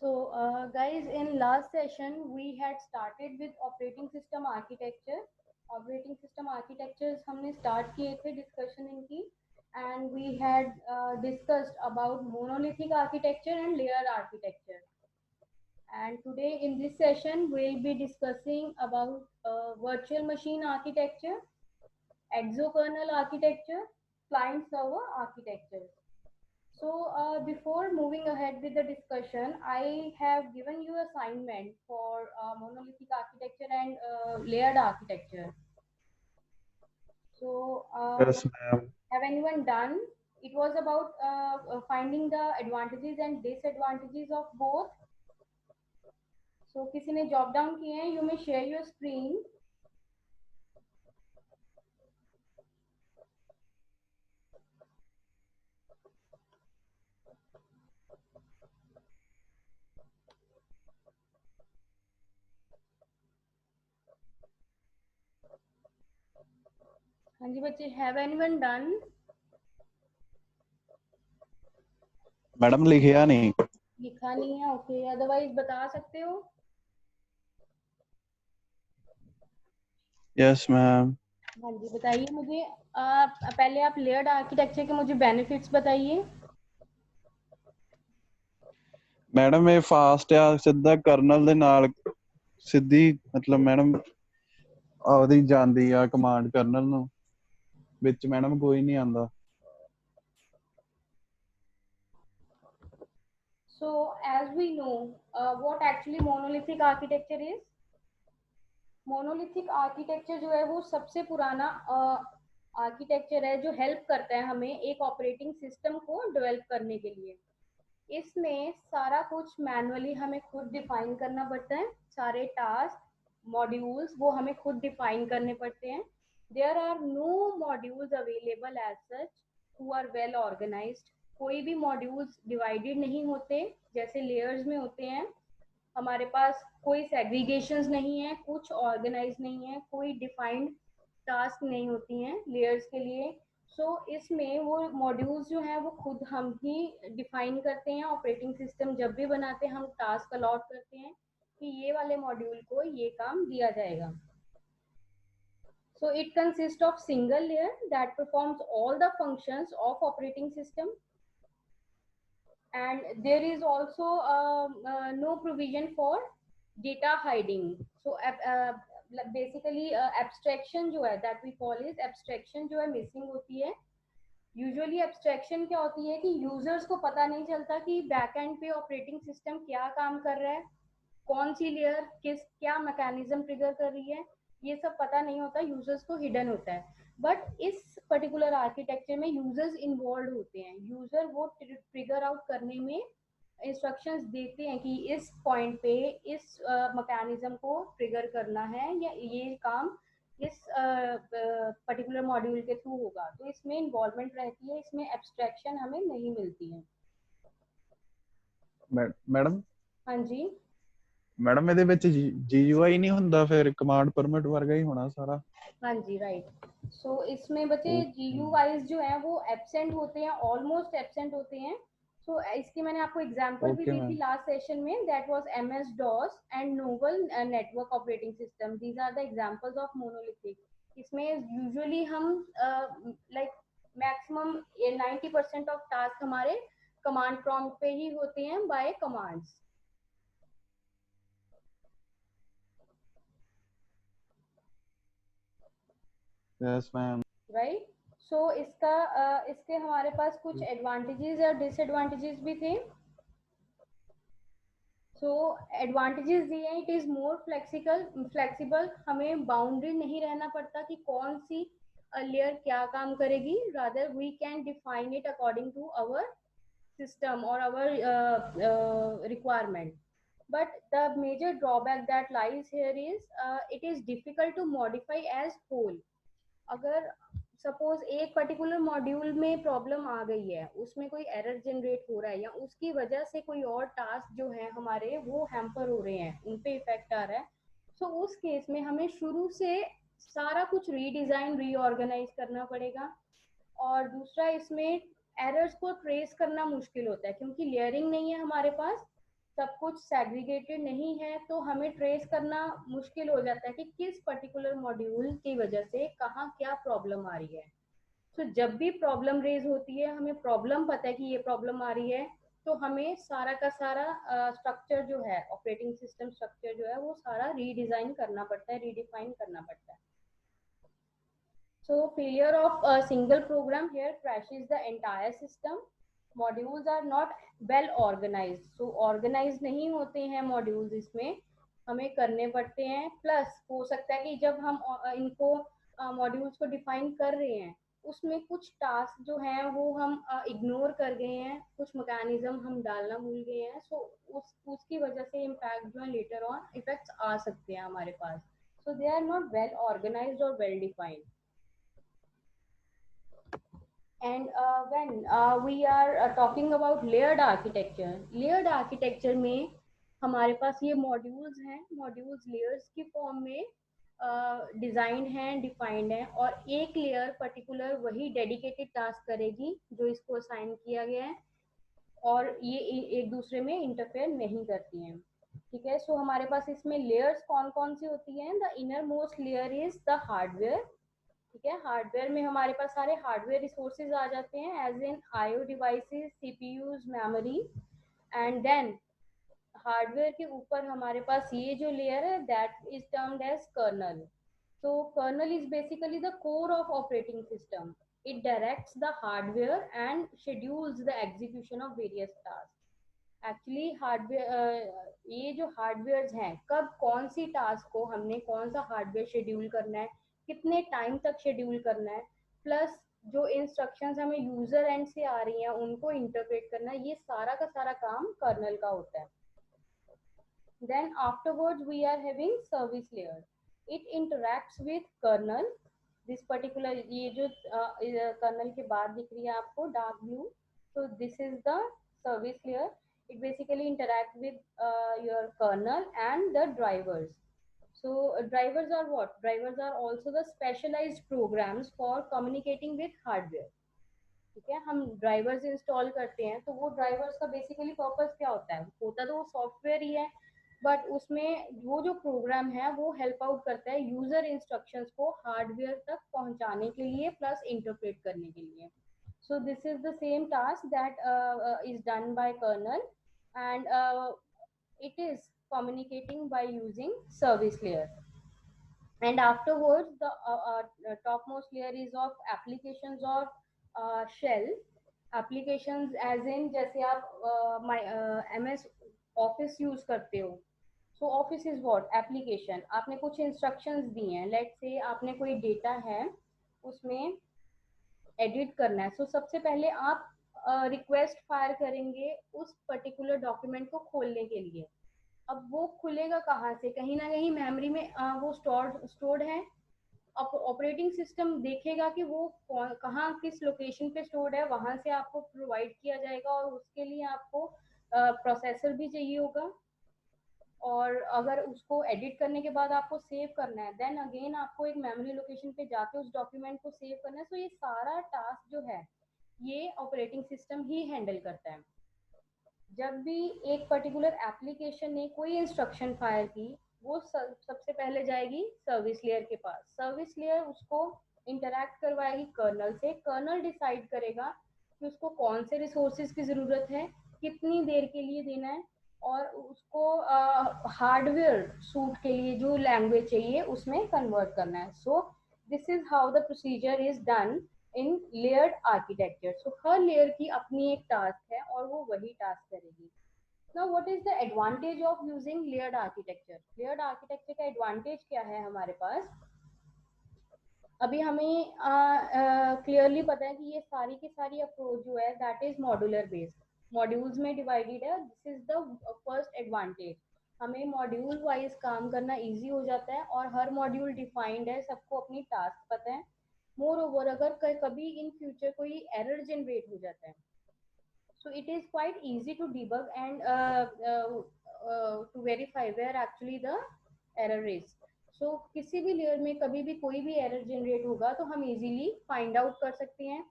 Guys, in last session we had started with operating system architecture. Operating system architectures हमने start किए थे discussion इनकी, and we had discussed about monolithic architecture and layered architecture. And today in this session we'll be discussing about virtual machine architecture, exokernel architecture, client server architecture. Before moving ahead with the discussion, I have given you assignment for monolithic architecture and layered architecture. Yes, ma'am. Have anyone done? It was about finding the advantages and disadvantages of both. So, किसी ने jot down किए हैं? You may share your screen. हाँ जी बच्चे, have anyone done? Madam लिखिया नहीं। लिखा नहीं है, ओके, अदरवाइज बता सकते हो। Yes ma'am. हाँ जी बताइए मुझे। पहले आप लेयर्ड आर्किटेक्चर के मुझे बेनिफिट्स बताइए। मैडम ये फास्ट आ ਸਿੱਧਾ ਕਰਨਲ ਦੇ ਨਾਲ ਸਿੱਧੀ ਮਤਲਬ ਮੈਡਮ ਆਉਦੀ ਜਾਂਦੀ ਆ ਕਮਾਂਡ ਕਰਨਲ ਨੂੰ ਵਿੱਚ ਮੈਡਮ ਕੋਈ ਨਹੀਂ ਆਂਦਾ। So as we know, what actually monolithic architecture is? Monolithic architecture जो है वो सबसे पुराना आर्किटेक्चर है जो हेल्प करता है हमें एक ऑपरेटिंग सिस्टम को डेवलप करने के लिए। इसमें सारा कुछ मैनुअली हमें खुद डिफाइन करना पड़ता है, सारे टास्क मॉड्यूल्स वो हमें खुद डिफाइन करने पड़ते हैं। There are no modules available as such who are well organised. कोई भी मॉड्यूल्स डिवाइडेड नहीं होते जैसे लेयर्स में होते हैं। हमारे पास कोई सेग्रीगेशंस नहीं है, कुछ ऑर्गेनाइज नहीं है, कोई डिफाइंड टास्क नहीं होती हैं लेयर्स के लिए। इसमें वो मॉड्यूल्स जो हैं वो खुद हम ही डिफाइन करते हैं। ऑपरेटिंग सिस्टम जब भी बनाते हैं हम टास्क अलॉट करते हैं कि ये वाले मॉड्यूल को ये काम दिया जाएगा। So it consists of single layer that performs all the functions of operating system, and there is also no provision for data hiding. So basically abstraction जो है that we call is abstraction जो है missing होती है। Usually abstraction क्या होती है कि यूजर्स को पता नहीं चलता कि बैकएंड पे ऑपरेटिंग सिस्टम क्या काम कर रहा है, कौन सी लेयर किस क्या मैकेनिज्म ट्रिगर कर रही है, ये सब पता नहीं होता, यूजर्स को हिडन होता है। बट इस पर्टिकुलर आर्किटेक्चर में यूजर्स इन्वॉल्व होते हैं। यूजर वो ट्रिगर आउट करने में इंस्ट्रक्शंस देते हैं कि इस पॉइंट पे इस मैकेनिज्म को ट्रिगर करना है या ये काम इस पर्टिकुलर मॉड्यूल के थ्रू होगा। तो इसमें इन्वॉल्वमेंट रहती है, इसमें एब्स्ट्रैक्शन हमें नहीं मिलती है। मैडम हाँ जी मैडम ਇਹਦੇ ਵਿੱਚ GUI नहीं ਹੁੰਦਾ फिर कमांड परमिट वर्गा ही होना सारा। हाँ जी राइट। सो इसमें बच्चे GUIs जो है वो एब्सेंट होते हैं, ऑलमोस्ट एब्सेंट होते हैं। सो इसकी मैंने आपको एग्जांपल भी दी थी लास्ट सेशन में, that was MS DOS and Novell network operating system. These are the examples of monolithic. इसमें यूजुअली हम लाइक मैक्सिमम 90% ऑफ टास्क हमारे कमांड प्रॉम्प्ट पे ही होते हैं by commands. Yes ma'am. Right. So इसके हमारे पास कुछ एडवांटेजेस और डिसएडवांटेजेस भी थे। सो एडवांटेजेस दिए हैं, इट इज मोर फ्लेक्सिबल, हमें बाउंड्री नहीं रहना पड़ता कि कौन सी लेयर क्या काम करेगी, rather we can define it according to our system or our requirement. But the major drawback that lies here is it is difficult to modify as whole. अगर सपोज एक पर्टिकुलर मॉड्यूल में problem आ गई है, उसमें कोई error generate हो रहा है या उसकी वजह से कोई और टास्क जो है हमारे वो हैम्पर हो रहे हैं, उन पे इफेक्ट आ रहा है, तो उस केस में हमें शुरू से सारा कुछ रीडिजाइन रीऑर्गेनाइज करना पड़ेगा। और दूसरा इसमें एरर्स को ट्रेस करना मुश्किल होता है क्योंकि लेयरिंग नहीं है हमारे पास। सब कुछ सेग्रीगेटेड नहीं है, तो हमें ट्रेस करना मुश्किल हो जाता है कि किस पर्टिकुलर मॉड्यूल की वजह से कहाँ क्या प्रॉब्लम आ रही है। तो जब भी प्रॉब्लम रेज होती है, हमें प्रॉब्लम पता है कि ये प्रॉब्लम आ रही है, तो हमें सारा का सारा स्ट्रक्चर जो है, ऑपरेटिंग सिस्टम स्ट्रक्चर जो है, वो सारा रीडिजाइन करना पड़ता है, रीडिफाइन करना पड़ता है। So failure of a single program here crashes the entire system. Modules are not well organized. So organized नहीं होते हैं modules, इसमें हमें करने पड़ते हैं। प्लस हो सकता है कि जब हम इनको modules को define कर रहे हैं, उसमें कुछ टास्क जो हैं वो हम इग्नोर कर गए हैं, कुछ मैकेनिज्म हम डालना भूल गए हैं। सो उसकी वजह से इम्पैक्ट जो है लेटर ऑन इफेक्ट्स आ सकते हैं हमारे पास। So they are not well organised और well defined. And when we are talking about layered architecture में हमारे पास ये मॉड्यूल्स हैं, मॉड्यूल्स लेयर्स की फॉर्म में डिजाइंड हैं, डिफाइंड हैं, और एक लेयर पर्टिकुलर वही डेडिकेटेड टास्क करेगी जो इसको असाइन किया गया है, और ये एक दूसरे में इंटरफेयर नहीं करती हैं। ठीक है, सो हमारे पास इसमें लेयर्स कौन कौन सी होती हैं? The inner most layer is the hardware. ठीक है, हार्डवेयर में हमारे पास सारे हार्डवेयर रिसोर्सेज आ जाते हैं, as in IO devices, CPUs, memory. And then hardware के ऊपर हमारे पास ये जो लेयर है, that is termed as kernel. So kernel is basically the core of operating system. It directs the hardware and schedules the execution of various tasks. Actually hardware, ये जो hardware हैं, कब कौन सी टास्क को हमने कौन सा हार्डवेयर शेड्यूल करना है, कितने टाइम तक शेड्यूल करना है, प्लस जो इंस्ट्रक्शंस हमें यूजर एंड से आ रही हैं उनको इंटरप्रेट करना है, ये सारा का सारा काम कर्नल का होता है। Then afterwards we are having service layer. It interacts with kernel. This particular, ये जो कर्नल के बाद दिख रही है आपको dark blue, so this is the service layer. It basically interact with your kernel and the drivers. So drivers are what? Drivers are also the specialized programs for communicating with hardware. ठीक है, हम drivers install करते हैं, तो वो drivers का basically purpose क्या होता है? होता तो वो सॉफ्टवेयर ही है, बट उसमें वो जो प्रोग्राम है वो हेल्प आउट करता है यूजर इंस्ट्रक्शंस को हार्डवेयर तक पहुंचाने के लिए, प्लस इंटरप्रेट करने के लिए। So this is the same task that is done by kernel, and it is communicating by using service layer. And afterwards, the topmost layer is of applications or shell applications, as in जैसे आप MS Office use करते हो। So Office is what? Application। आपने कुछ instructions दी हैं, let's say आपने कोई data है उसमें एडिट करना है, सो सबसे पहले आप रिक्वेस्ट फायर करेंगे उस पर्टिकुलर डॉक्यूमेंट को खोलने के लिए। अब वो खुलेगा कहाँ से? कहीं ना कहीं मेमोरी में वो स्टोर्ड है। ऑपरेटिंग सिस्टम देखेगा कि वो कहाँ किस लोकेशन पे स्टोर्ड है, वहां से आपको प्रोवाइड किया जाएगा, और उसके लिए आपको प्रोसेसर भी चाहिए होगा, और अगर उसको एडिट करने के बाद आपको सेव करना है, देन अगेन आपको एक मेमोरी लोकेशन पे जाके उस डॉक्यूमेंट को सेव करना है। सो ये सारा टास्क जो है ये ऑपरेटिंग सिस्टम ही हैंडल करता है। जब भी एक पर्टिकुलर एप्लीकेशन ने कोई इंस्ट्रक्शन फायर की, वो सबसे पहले जाएगी सर्विस लेयर के पास। सर्विस लेयर उसको इंटरैक्ट करवाएगी कर्नल से। कर्नल डिसाइड करेगा कि उसको कौन से रिसोर्सेज की ज़रूरत है, कितनी देर के लिए देना है, और उसको हार्डवेयर सूट के लिए जो लैंग्वेज चाहिए उसमें कन्वर्ट करना है। So this is how the procedure is done in layered architecture. So her layer की अपनी एक टास्क है और वो वही टास्क करेगी। Now what is the advantage of using layered architecture? Layered architecture का advantage क्या है हमारे पास? अभी हमें क्लियरली पता है कि ये सारी की सारी अप्रोच जो है that is modular based, modules में डिवाइडेड है। This is the first advantage. हमें मॉड्यूल वाइज काम करना इजी हो जाता है, और हर मॉड्यूल डिफाइंड है, सबको अपनी टास्क पता है। मोर ओवर, अगर कभी इन फ्यूचर कोई एरर जनरेट हो जाता है, so it is quite easy to debug and to verify where actually the error is. So किसी भी लेयर में कभी भी कोई भी एरर जनरेट होगा तो हम इजीली फाइंड आउट कर सकते हैं।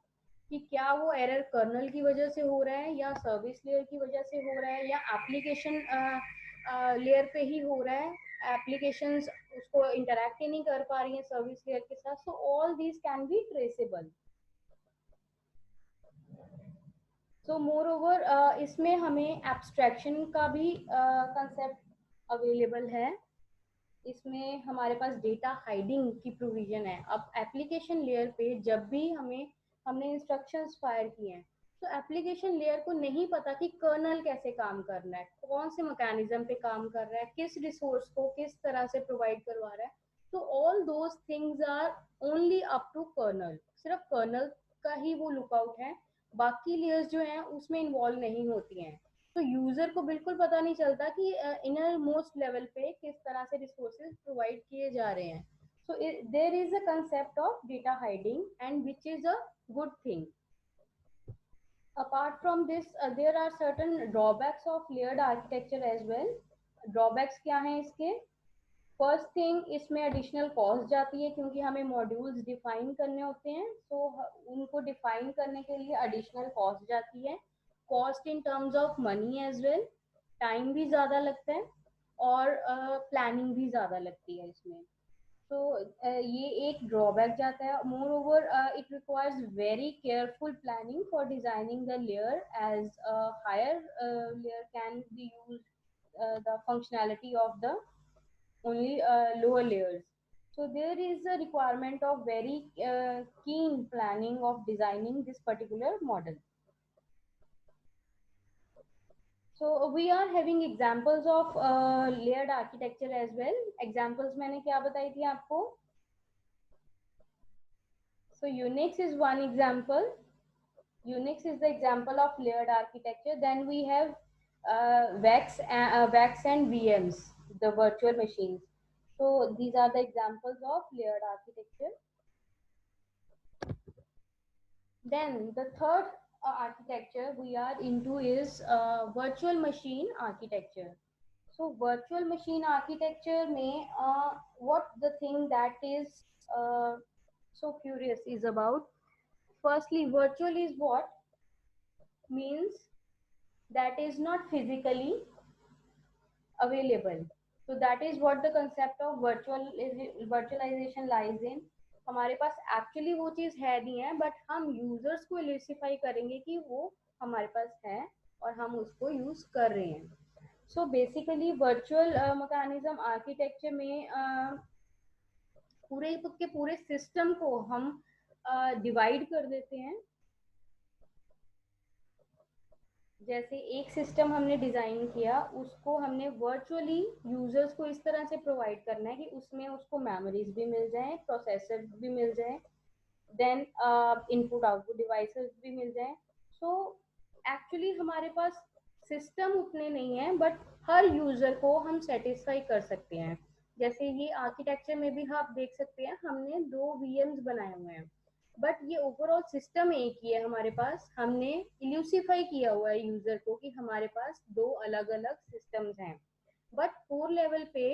कि क्या वो एरर कर्नल की वजह से हो रहा है या सर्विस लेयर की वजह से हो रहा है या एप्लीकेशन लेयर पे ही हो रहा है, एप्लीकेशंस उसको इंटरेक्ट ही नहीं कर पा रही है सर्विस लेयर के साथ. So all these can be traceable. So more over इसमें हमें एब्स्ट्रैक्शन का भी कंसेप्ट अवेलेबल है. इसमें हमारे पास डेटा हाइडिंग की प्रोविजन है. अब एप्लीकेशन लेयर पे जब भी हमने इंस्ट्रक्शंस फायर किए हैं, तो एप्लीकेशन लेयर को नहीं पता कि कर्नल कैसे काम कर रहा है, कौन से मैकेनिज्म पे काम कर रहा है, किस रिसोर्स को किस तरह से प्रोवाइड करवा रहा है. तो all those things are only up to kernel. सिर्फ कर्नल का ही वो लुकआउट है, बाकी लेयर्स जो हैं उसमें इन्वॉल्व नहीं होती हैं. तो यूजर को बिल्कुल पता नहीं चलता कि इनर मोस्ट लेवल पे किस तरह से रिसोर्सेज प्रोवाइड किए जा रहे हैं. So there is a concept of data hiding and which is a good thing. Apart from this, there are certain drawbacks of layered architecture as well. Drawbacks क्या हैं इसके? फर्स्ट थिंग, इसमें additional cost जाती है क्योंकि हमें modules define करने होते हैं. तो उनको डिफाइन करने के लिए एडिशनल कॉस्ट जाती है. Cost in terms of money as well. Time भी ज़्यादा लगता है और प्लानिंग भी ज़्यादा लगती है इसमें. तो ये एक ड्रॉबैक जाता है. Moreover it requires very careful planning for designing the layer as higher layer can be use the functionality of the only lower layers. So there is a requirement of very keen planning of designing this particular model. So we are having examples of layered architecture as well. Examples मैंने क्या बताई थी आपको? So Unix is one example. Unix is the example of layered architecture. Then we have VEX and VMs, the virtual machines. So these are the examples of layered architecture. Then the third architecture we are into is virtual machine architecture. So virtual machine architecture may what the thing that is so curious is about. Firstly, virtual is what means that is not physically available. So that is what the concept of virtualization lies in. हमारे पास actually वो चीज है नहीं है, but हम users को इलिसिफाई करेंगे कि वो हमारे पास है और हम उसको यूज कर रहे हैं. So basically virtual mechanism architecture में पूरे के पूरे सिस्टम को हम डिवाइड कर देते हैं. जैसे एक सिस्टम हमने डिजाइन किया, उसको हमने वर्चुअली यूजर्स को इस तरह से प्रोवाइड करना है कि उसमें उसको मेमोरीज भी मिल जाए, प्रोसेसर भी मिल जाए, देन इनपुट आउटपुट डिवाइसेस भी मिल जाए. सो एक्चुअली हमारे पास सिस्टम उतने नहीं है, बट हर यूजर को हम सेटिस्फाई कर सकते हैं. जैसे ये आर्किटेक्चर में भी आप देख सकते हैं, हमने 2 VMs बनाए हुए हैं, बट ये ओवरऑल सिस्टम एक ही है. हमारे पास हमने इल्यूसिफाई किया हुआ है यूजर को कि हमारे पास 2 अलग अलग सिस्टम्स हैं. बट कोर लेवल पे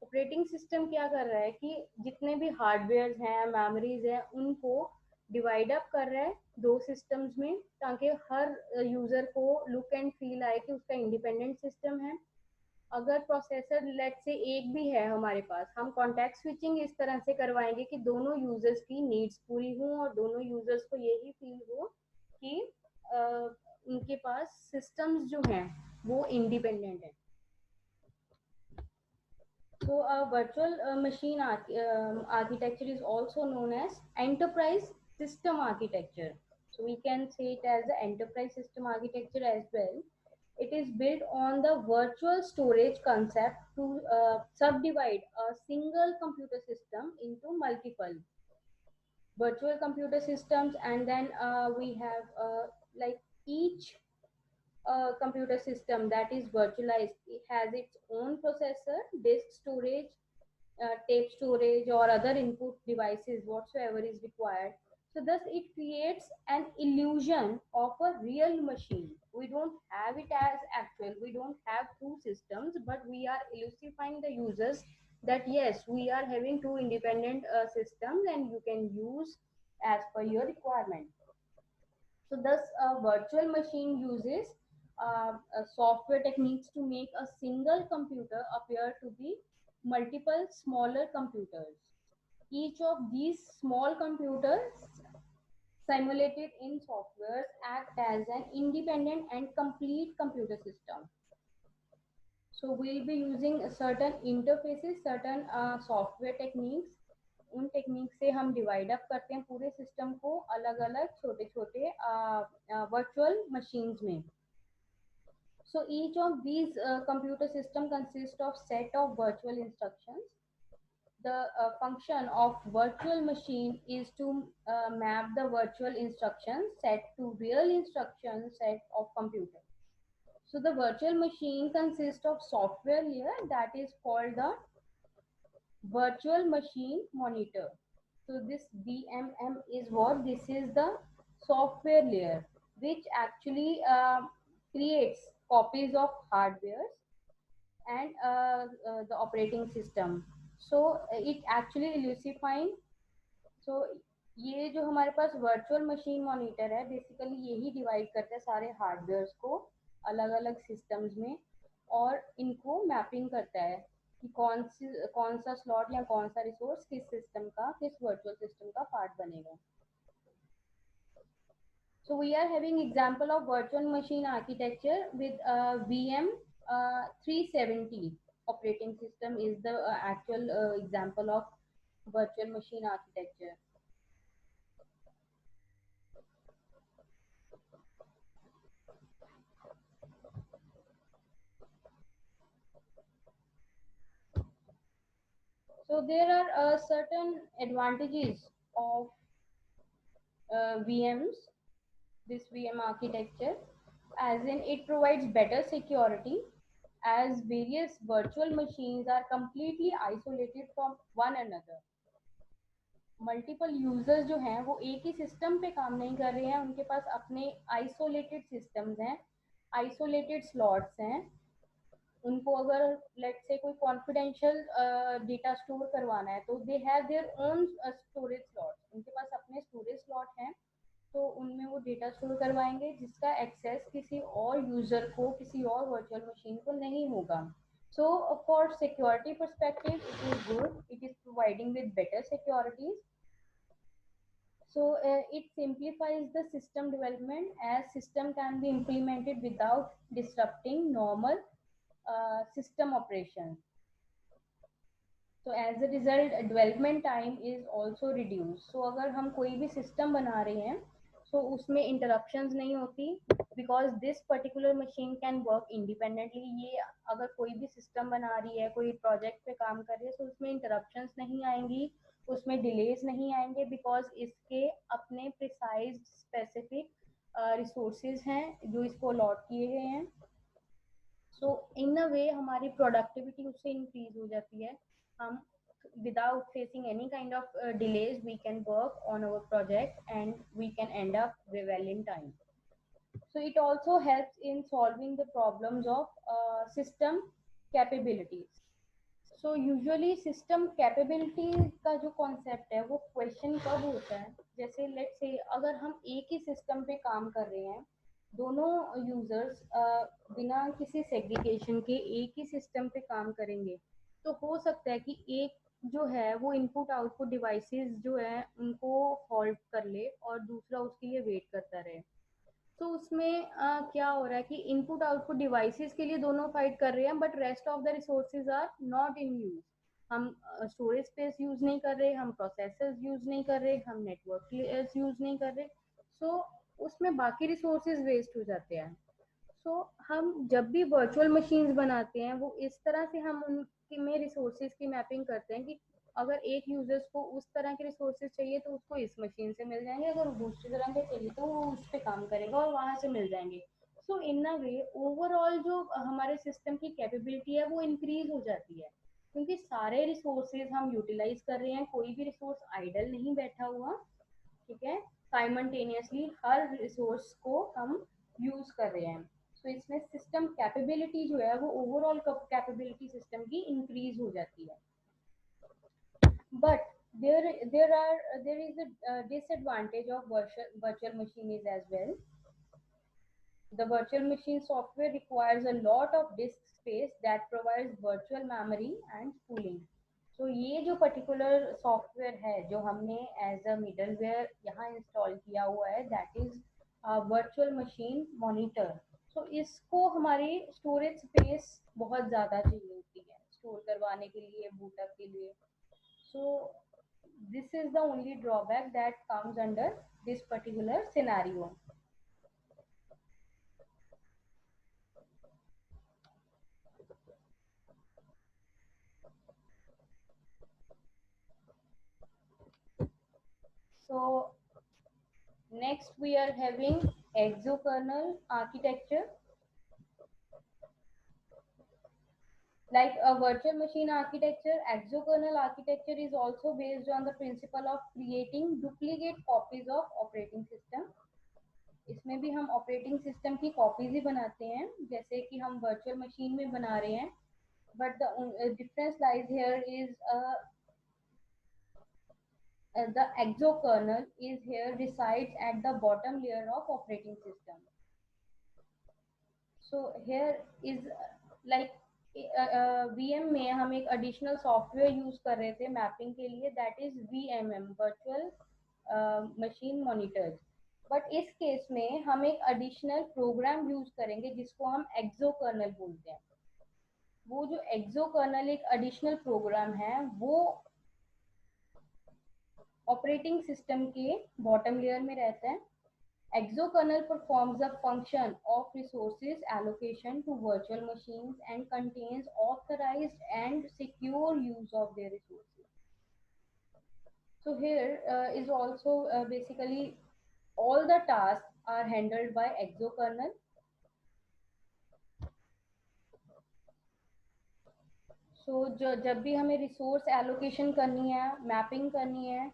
ऑपरेटिंग सिस्टम क्या कर रहा है कि जितने भी हार्डवेयर हैं, मेमोरीज हैं, उनको डिवाइड अप कर रहा है 2 सिस्टम्स में, ताकि हर यूजर को लुक एंड फील आए कि उसका इंडिपेंडेंट सिस्टम है. अगर प्रोसेसर लेट से एक भी है हमारे पास, हम कॉन्टेक्ट स्विचिंग इस तरह से करवाएंगे कि दोनों यूजर्स की नीड्स पूरी हो और दोनों यूजर्स को यही फील हो कि उनके पास सिस्टम्स जो हैं वो इंडिपेंडेंट है. So a virtual machine architecture is also known as enterprise system architecture. So we can say it as the enterprise system architecture as well. It is built on the virtual storage concept to subdivide a single computer system into multiple virtual computer systems, and then we have like each computer system that is virtualized, it has its own processor, disk storage, tape storage, or other input devices whatsoever is required. So thus it creates an illusion of a real machine. We don't have it as actual, we don't have 2 systems, but we are illustrating the users that yes, we are having 2 independent systems and you can use as per your requirement. So thus a virtual machine uses software techniques to make a single computer appear to be multiple smaller computers. Each of these small computers simulated in software act as an independent and complete computer system. So we'll be using certain interfaces, certain software techniques. उन technique से हम divide up करते हैं पूरे system को अलग अलग छोटे छोटे वर्चुअल मशीन्स में. So each of these computer system consists of set of virtual instructions. The function of virtual machine is to map the virtual instruction set to real instruction set of computer. So the virtual machine consists of software layer that is called the virtual machine monitor. So this VMM is what? This is the software layer which actually creates copies of hardware and the operating system. So it actually elucifying. So ये जो हमारे पास virtual machine monitor है basically यही divide करता है सारे hardwares को अलग अलग सिस्टम्स में और इनको मैपिंग करता है कि कौन सा स्लॉट या कौन सा रिसोर्स किस सिस्टम का किस वर्चुअल सिस्टम का पार्ट बनेगा. So we are having example of virtual machine architecture with VM 370 operating system is the actual example of virtual machine architecture. So there are certain advantages of VMs, this VM architecture, as in it provides better security as various virtual machines are completely isolated from one another. Multiple users जो हैं वो एक ही system पे काम नहीं कर रहे हैं, उनके पास अपने आइसोलेटेड सिस्टम्स हैं, आइसोलेटेड स्लॉट्स हैं. उनको अगर लेट से कोई कॉन्फिडेंशियल डेटा स्टोर करवाना है तो they have their own storage slot, उनके पास अपने स्टोरेज स्लॉट हैं तो उनमें वो डेटा स्टोर करवाएंगे जिसका एक्सेस किसी और यूजर को किसी और वर्चुअल मशीन को नहीं होगा. So for security perspective it is good, it is providing with better securities. So it simplifies the system development as system can be implemented without disrupting normal system operations. So as a result development time is also reduced. So अगर हम कोई भी system बना रहे हैं so उसमें interruptions नहीं होती because this particular machine can work independently. ये अगर कोई भी system बना रही है कोई project पे काम कर रही है तो उसमें interruptions नहीं आएंगी, उसमें delays नहीं आएंगे because इसके अपने precise specific resources हैं जो इसको allot किए गए हैं. So in a way हमारी productivity उससे increase हो जाती है. हम without facing any kind of delays we can work on our project and we can end up well in time. So it also helps in solving the problems of system capabilities. So usually system capability का जो concept है वो question कब होता है, जैसे let's say अगर हम एक ही system पे काम कर रहे हैं, दोनों यूजर्स बिना किसी सेग्रीगेशन के एक ही सिस्टम पे काम करेंगे तो हो सकता है कि एक जो है वो इनपुट आउटपुट डिवाइसेस जो है उनको हॉल्ट कर ले और दूसरा उसके लिए वेट करता रहे. तो उसमें क्या हो रहा है कि इनपुट आउटपुट डिवाइसेस के लिए दोनों फाइट कर रहे हैं but rest of the resources are not in use. हम स्टोरेज स्पेस यूज नहीं कर रहे, हम प्रोसेसर्स यूज नहीं कर रहे, हम नेटवर्क यूज नहीं कर रहे. सो उसमें बाकी रिसोर्सेज वेस्ट हो जाते हैं. सो हम जब भी वर्चुअल मशीन्स बनाते हैं वो इस तरह से हम उनके में रिसोर्सेज की मैपिंग करते हैं कि अगर एक यूजर्स को उस तरह के रिसोर्सेज चाहिए तो उसको इस मशीन से मिल जाएंगे, अगर दूसरी तरह के चाहिए तो वो उस पर काम करेगा और वहां से मिल जाएंगे. सो इन अ वे ओवरऑल जो हमारे सिस्टम की कैपेबिलिटी है वो इंक्रीज हो जाती है क्योंकि सारे रिसोर्सेज हम यूटिलाइज कर रहे हैं, कोई भी रिसोर्स आइडल नहीं बैठा हुआ. ठीक है, साइमल्टेनियसली हर रिसोर्स को हम यूज कर रहे हैं. तो इसमें सिस्टम कैपेबिलिटी जो है वो ओवरऑल कैपेबिलिटी सिस्टम की इंक्रीज हो जाती है. But there is a disadvantage of virtual machine is as well. The virtual machine software requires a lot of disk space that provides virtual memory and spooling. So ये जो particular software है जो हमने as a middleware यहाँ install किया हुआ है, that is virtual machine monitor. So इसको हमारी storage space बहुत ज़्यादा चाहिए होती है store करवाने के लिए, boot up के लिए. So this is the only drawback that comes under this particular scenario. So next we are having exokernel architecture. Like a virtual machine architecture, exokernel architecture is also based on the principle of creating duplicate copies of operating system. इसमें भी हम operating system की copies ही बनाते हैं, जैसे कि हम virtual machine में बना रहे हैं. But the difference lies here is the exokernel is here resides at the bottom layer of operating system. So here is like VM में हम एक additional software use कर रहे थे mapping के लिए, that is VMM virtual machine monitors. But इस case में हम एक additional program use करेंगे जिसको हम exokernel बोलते हैं. वो जो exokernel एक additional program है वो ऑपरेटिंग सिस्टम के बॉटम लेयर में रहता है. Exokernel performs the function of resources allocation to virtual machines and contains authorized and secure use of their resources. So here is also basically all the tasks are handled by exokernel. So जब भी हमें resource allocation करनी है, mapping करनी है,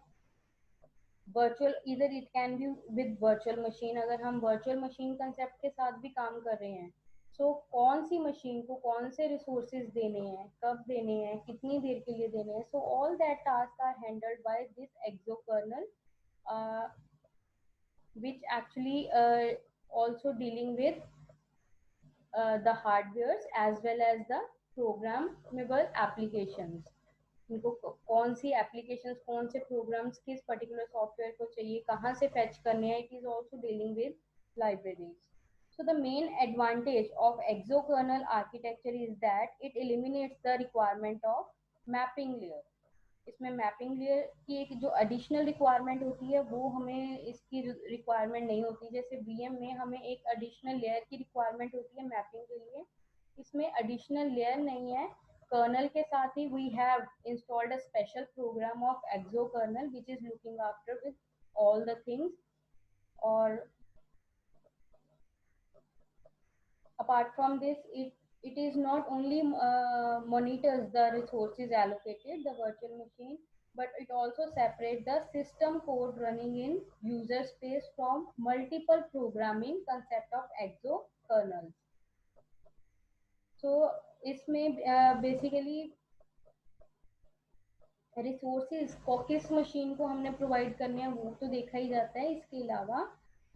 virtual either it can be with virtual machine, अगर हम virtual machine concept के साथ भी काम कर रहे हैं, so कौन सी machine को कौन से resources देने हैं, कब देने हैं, कितनी देर के लिए देने हैं, so all that tasks are handled by this exokernel which actually also dealing with the hardwares as well as the programmable applications. उनको कौन सी एप्लीकेशंस, कौन से प्रोग्राम्स किस पर्टिकुलर सॉफ्टवेयर को चाहिए, कहाँ से फैच करने हैं, it is also dealing with libraries. So the main advantage of exokernel architecture is that it eliminates the requirement of mapping layer. इसमें मैपिंग लेयर की एक जो एडिशनल रिक्वायरमेंट होती है वो हमें इसकी रिक्वायरमेंट नहीं होती. जैसे VM में हमें एक एडिशनल लेयर की रिक्वायरमेंट होती है मैपिंग के लिए, इसमें एडिशनल लेयर नहीं है. कर्नल के साथ ही we have installed a special program of exokernel which is looking after with all the things. और apart from this, it is not only monitors the resources allocated the virtual machine, but it also separates the system code running in user space from multiple programming concept of exokernels. So इसमें basically resources को किस machine को हमने provide करने हैं वो तो देखा ही जाता है. इसके अलावा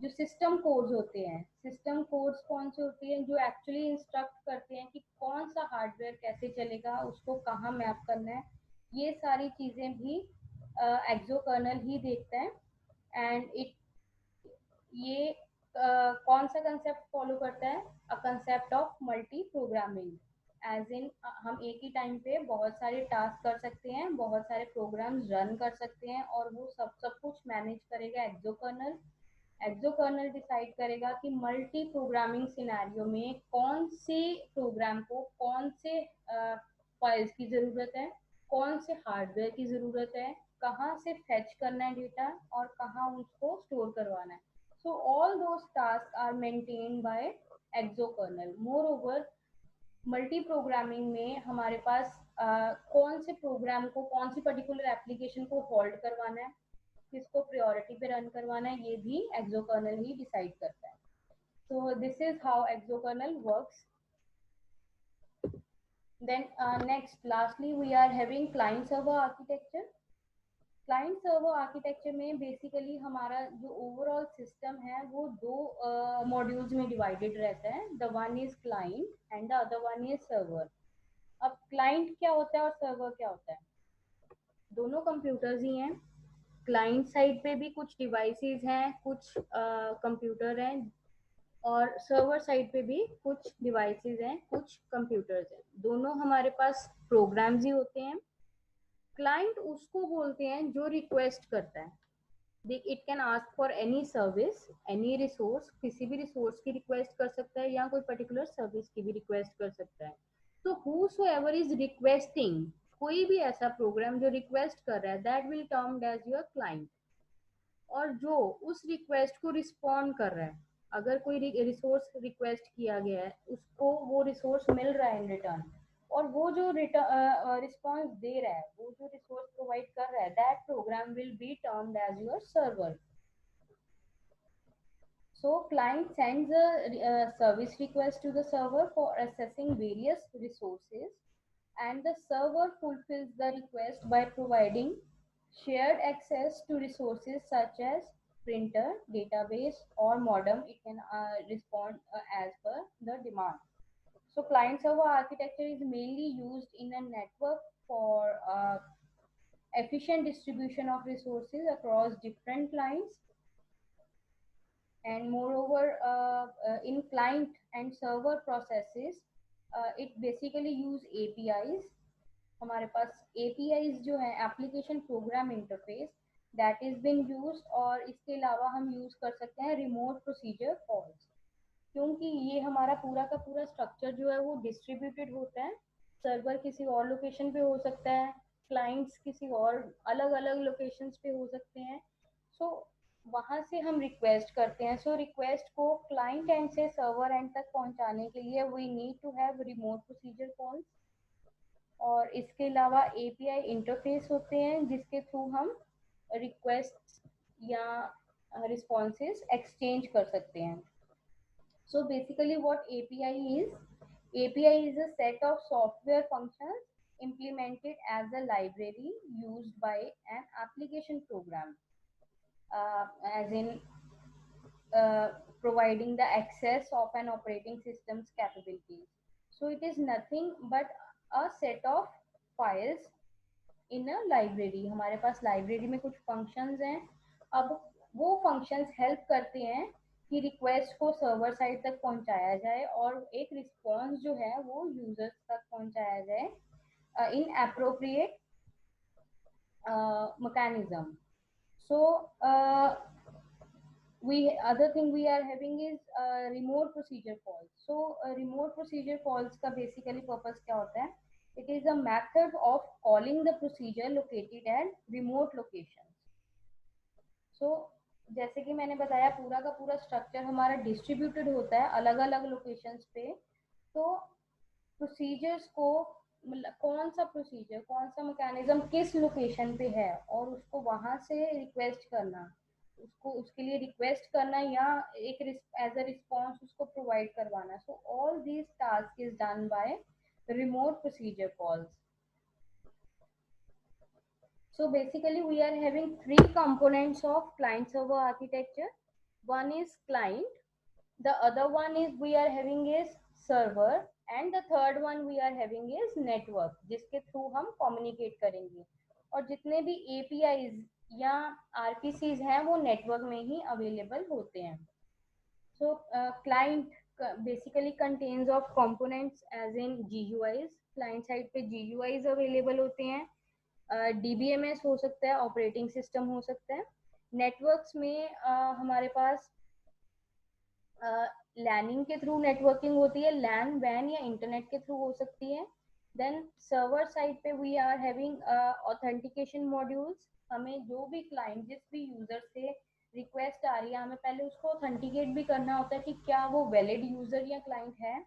जो सिस्टम कोड्स होते हैं, सिस्टम कोड्स कौन से होते हैं जो एक्चुअली इंस्ट्रक्ट करते हैं कि कौन सा हार्डवेयर कैसे चलेगा, उसको कहाँ मैप करना है, ये सारी चीज़ें भी एक्सोकर्नल ही देखता है. एंड ये कौन सा कंसेप्ट फॉलो करता है, a concept of multi programming. As in हम एक ही टाइम पे बहुत सारे टास्क कर सकते हैं, बहुत सारे प्रोग्राम्स रन कर सकते हैं और वो सब कुछ मैनेज करेगा एक्सोकर्नल. एक्सोकर्नल डिसाइड करेगा कि मल्टी प्रोग्रामिंग सिनेरियो में कौन से प्रोग्राम को कौन से फाइल्स की ज़रूरत है, कौन से हार्डवेयर की ज़रूरत है, कहाँ से फैच करना है डेटा और कहाँ उसको स्टोर करवाना है. So all those tasks are maintained by exokernel. Moreover, multi programming में हमारे पास कौन से प्रोग्राम को कौन सी पर्टिकुलर एप्लीकेशन को होल्ड करवाना है, किसको प्रायोरिटी पे रन करवाना है, ये भी एक्सोकर्नल ही डिसाइड करता है. So this is how exokernel works. Then next, lastly, we are having client server architecture. Client server architecture में बेसिकली हमारा जो ओवरऑल सिस्टम है वो दो मॉड्यूल्स में डिवाइडेड रहता है. The one is client and the other one is server. अब क्लाइंट क्या होता है और सर्वर क्या होता है? दोनों कंप्यूटर्स ही हैं. क्लाइंट साइड पे भी कुछ डिवाइसेस हैं, कुछ कंप्यूटर हैं, और सर्वर साइड पे भी कुछ डिवाइसेस हैं, कुछ कंप्यूटर्स हैं. दोनों हमारे पास प्रोग्राम्स ही होते हैं. क्लाइंट उसको बोलते हैं जो रिक्वेस्ट करता है. It can ask for any service, any resource, किसी भी रिसोर्स की रिक्वेस्ट कर सकता है या कोई पर्टिकुलर सर्विस की भी रिक्वेस्ट कर सकता है. तो whosoever इज रिक्वेस्टिंग, कोई भी ऐसा प्रोग्राम जो रिक्वेस्ट कर रहा है, that will termed as your client. और जो उस रिक्वेस्ट को रिस्पॉन्ड कर रहा है, अगर कोई रिसोर्स रिक्वेस्ट किया गया है, उसको वो रिसोर्स मिल रहा है इन रिटर्न, और वो जो रिस्पॉन्स दे रहा है, वो जो रिसोर्स प्रोवाइड कर रहा है, that program will be termed as your server. So client sends a service request to the server for accessing various resources, and the server fulfills the request by providing shared access to resources such as printer, database, or modem. It can respond as per the demand. So client server architecture is mainly used in a network for efficient distribution of resources across different clients. And moreover, in client and server processes, it basically use APIs. हमारे पास APIs जो है, application program interface, that is been used. और इसके अलावा हम use कर सकते हैं रिमोट प्रोसीजर कॉल्स, क्योंकि ये हमारा पूरा का पूरा स्ट्रक्चर जो है वो डिस्ट्रीब्यूटेड होता है. सर्वर किसी और लोकेशन पे हो सकता है, क्लाइंट्स किसी और अलग अलग लोकेशंस पे हो सकते हैं. सो वहाँ से हम रिक्वेस्ट करते हैं. सो रिक्वेस्ट को क्लाइंट एंड से सर्वर एंड तक पहुँचाने के लिए we need to have remote procedure calls. और इसके अलावा API इंटरफेस होते हैं जिसके थ्रू हम रिक्वेस्ट या रिस्पॉन्सेज एक्सचेंज कर सकते हैं. So basically what API is a set of software functions implemented as a library used by an application program, as in providing the access of an operating system's capabilities. So it is nothing but a set of files in a library. हमारे पास library में कुछ functions हैं. अब वो functions help करते हैं कि request को सर्वर साइड तक पहुंचाया जाए और एक रिस्पॉन्स जो है वो यूजर्स तक पहुंचाया जाए इन appropriate mechanism. So other thing we are having is remote procedure calls. So remote procedure calls का basically purpose क्या होता है? It is a method of calling the procedure located at remote locations. So जैसे कि मैंने बताया, पूरा का पूरा स्ट्रक्चर हमारा डिस्ट्रीब्यूटेड होता है अलग अलग लोकेशंस पे. तो प्रोसीजर्स को, कौन सा प्रोसीजर, कौन सा मैकेनिज्म किस लोकेशन पे है, और उसको वहां से रिक्वेस्ट करना, उसको उसके लिए रिक्वेस्ट करना या एक एज अ रिस्पॉन्स उसको प्रोवाइड करवाना. So all these task is done by remote procedure calls. So basically we are having three components of client server architecture. One is client, the other one is we are having is server, and the third one we are having is network, जिसके through हम communicate करेंगे. और जितने भी APIs या RPCs हैं वो network में ही अवेलेबल होते हैं. So client basically contains of components as in GUIs. client side पे GUIs अवेलेबल होते हैं. DBMS हो सकता है, ऑपरेटिंग सिस्टम हो सकता है. नेटवर्क्स में हमारे पास लैनिंग के थ्रू नेटवर्किंग होती है, लैन वैन या इंटरनेट के थ्रू हो सकती है. देन सर्वर साइड पे we are having authentication modules. हमें जो भी क्लाइंट, जिस भी यूजर से रिक्वेस्ट आ रही है, हमें पहले उसको ऑथेंटिकेट भी करना होता है कि क्या वो वैलिड यूजर या क्लाइंट है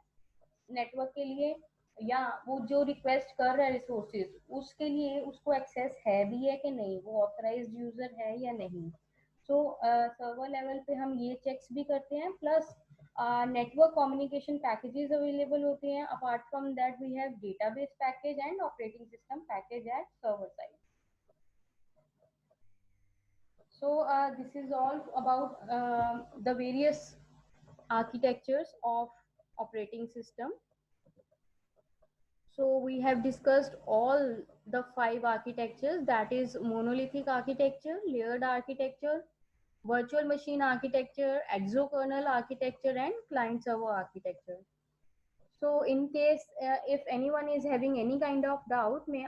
नेटवर्क के लिए, या वो जो रिक्वेस्ट कर रहा है रिसोर्सेज उसके लिए उसको एक्सेस है भी है कि नहीं, वो ऑथराइज्ड यूजर है या नहीं. सो सर्वर लेवल पे हम ये चेक्स भी करते हैं. Plus network communication packages available होते हैं. Apart from that we have database package and operating system package at server side. So this is all about the various architectures of operating system. So we have discussed all the 5 architectures, that is monolithic architecture, layered architecture, virtual machine architecture, exokernel architecture, and client server architecture. So in case if anyone is having any kind of doubt, may